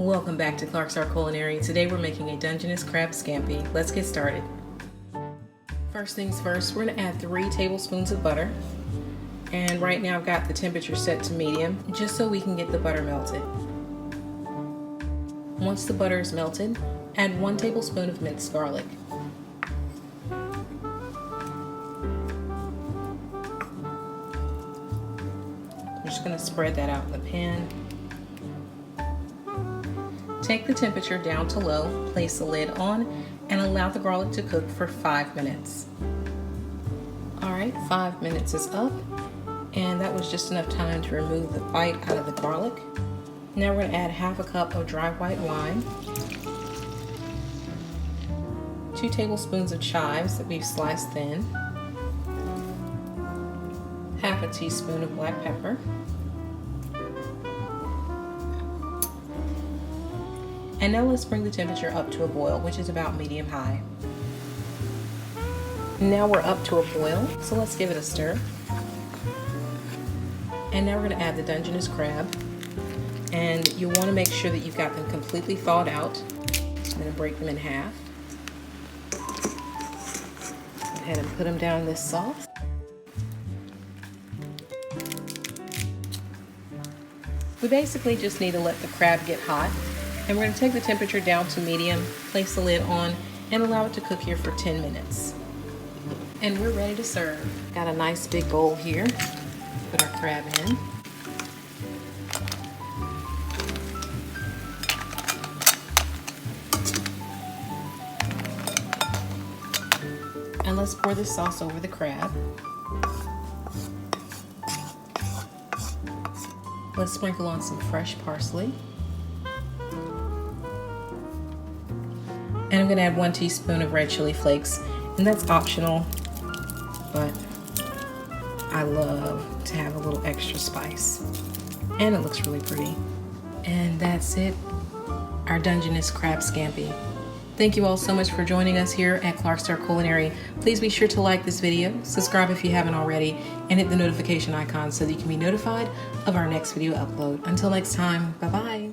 Welcome back to Clark's Art Culinary. Today we're making a Dungeness Crab Scampi. Let's get started. First things first, we're going to add 3 tablespoons of butter. And right now I've got the temperature set to medium, just so we can get the butter melted. Once the butter is melted, add 1 tablespoon of minced garlic. I'm just going to spread that out in the pan. Take the temperature down to low, place the lid on, and allow the garlic to cook for 5 minutes. Alright, 5 minutes is up, and that was just enough time to remove the bite out of the garlic. Now we're going to add half a cup of dry white wine, 2 tablespoons of chives that we've sliced thin, half a teaspoon of black pepper, and now let's bring the temperature up to a boil, which is about medium-high. Now we're up to a boil, so let's give it a stir. And now we're going to add the Dungeness crab. And you'll want to make sure that you've got them completely thawed out. I'm going to break them in half. Go ahead and put them down in this sauce. We basically just need to let the crab get hot. And we're going to take the temperature down to medium, place the lid on, and allow it to cook here for 10 minutes. And we're ready to serve. Got a nice big bowl here. Put our crab in. And let's pour this sauce over the crab. Let's sprinkle on some fresh parsley. And I'm going to add 1 teaspoon of red chili flakes, and that's optional, but I love to have a little extra spice, and it looks really pretty. And that's it, our Dungeness Crab Scampi. Thank you all so much for joining us here at Clark's Art Culinary. Please be sure to like this video, subscribe if you haven't already, and hit the notification icon so that you can be notified of our next video upload. Until next time, bye-bye.